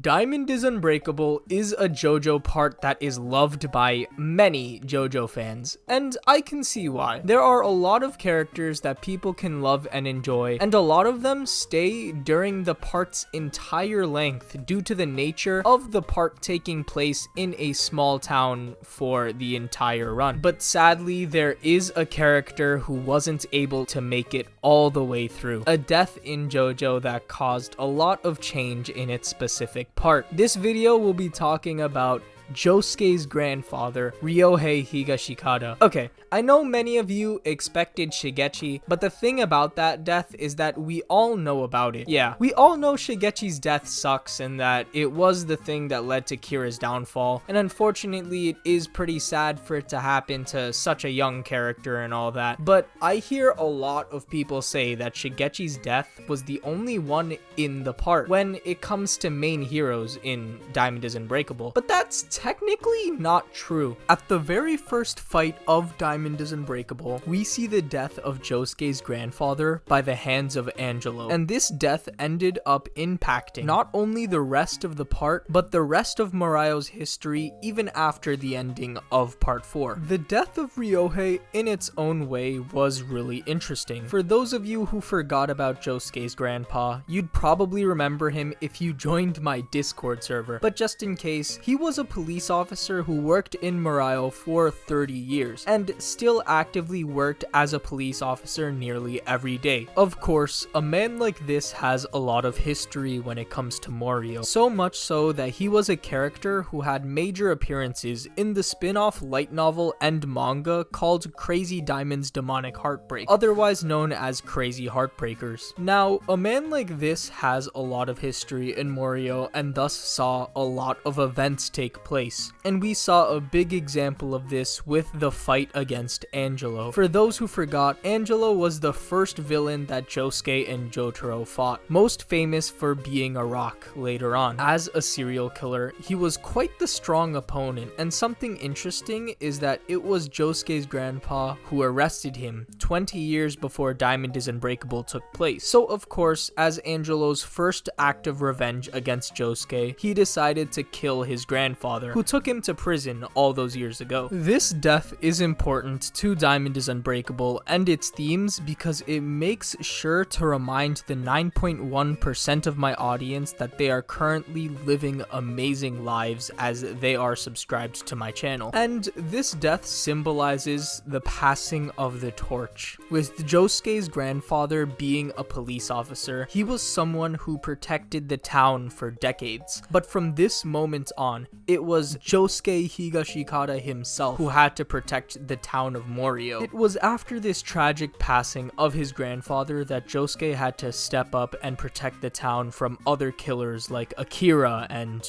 Diamond is Unbreakable is a JoJo part that is loved by many JoJo fans, and I can see why. There are a lot of characters that people can love and enjoy, and a lot of them stay during the part's entire length due to the nature of the part taking place in a small town for the entire run. But sadly, there is a character who wasn't able to make it all the way through. A death in JoJo that caused a lot of change in its specific part. This video will be talking about Josuke's grandfather, Ryohei Higashikata. Okay, I know many of you expected Shigechi, but the thing about that death is that we all know about it. Yeah, we all know Shigechi's death sucks and that it was the thing that led to Kira's downfall, and unfortunately it is pretty sad for it to happen to such a young character and all that, but I hear a lot of people say that Shigechi's death was the only one in the part when it comes to main heroes in Diamond is Unbreakable, but that's technically not true. At the very first fight of Diamond is Unbreakable, we see the death of Josuke's grandfather by the hands of Angelo, and this death ended up impacting not only the rest of the part, but the rest of Morioh's history even after the ending of part 4. The death of Ryohei in its own way was really interesting. For those of you who forgot about Josuke's grandpa, you'd probably remember him if you joined my Discord server, but just in case, he was a police officer who worked in Morioh for 30 years, and still actively worked as a police officer nearly every day. Of course, a man like this has a lot of history when it comes to Morioh, so much so that he was a character who had major appearances in the spin-off light novel and manga called Crazy Diamond's Demonic Heartbreak, otherwise known as Crazy Heartbreakers. Now, a man like this has a lot of history in Morioh and thus saw a lot of events take place, and we saw a big example of this with the fight against Angelo. For those who forgot, Angelo was the first villain that Josuke and Jotaro fought, most famous for being a rock later on. As a serial killer, he was quite the strong opponent, and something interesting is that it was Josuke's grandpa who arrested him 20 years before Diamond is Unbreakable took place. So of course, as Angelo's first act of revenge against Josuke, he decided to kill his grandfather, who took him to prison all those years ago. This death is important to Diamond is Unbreakable and its themes because it makes sure to remind the 9.1% of my audience that they are currently living amazing lives as they are subscribed to my channel. And this death symbolizes the passing of the torch. With Josuke's grandfather being a police officer, he was someone who protected the town for decades. But from this moment on, it was Josuke Higashikata himself who had to protect the town of Morioh. It was after this tragic passing of his grandfather that Josuke had to step up and protect the town from other killers like Akira and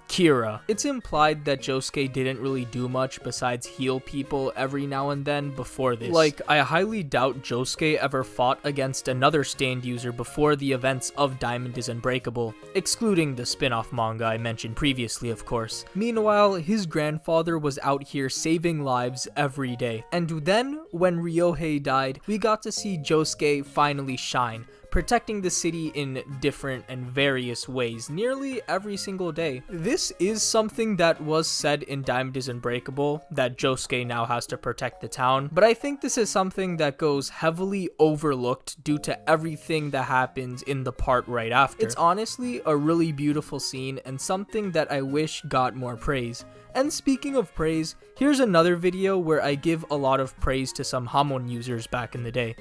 Kira. It's implied that Josuke didn't really do much besides heal people every now and then before this. Like, I highly doubt Josuke ever fought against another stand user before the events of Diamond is Unbreakable, excluding the spin-off manga I mentioned previously, of course. Meanwhile, his grandfather was out here saving lives every day. And then, when Ryohei died, we got to see Josuke finally shine, protecting the city in different and various ways nearly every single day. This is something that was said in Diamond is Unbreakable, that Josuke now has to protect the town, but I think this is something that goes heavily overlooked due to everything that happens in the part right after. It's honestly a really beautiful scene and something that I wish got more praise. And speaking of praise, here's another video where I give a lot of praise to some Hamon users back in the day.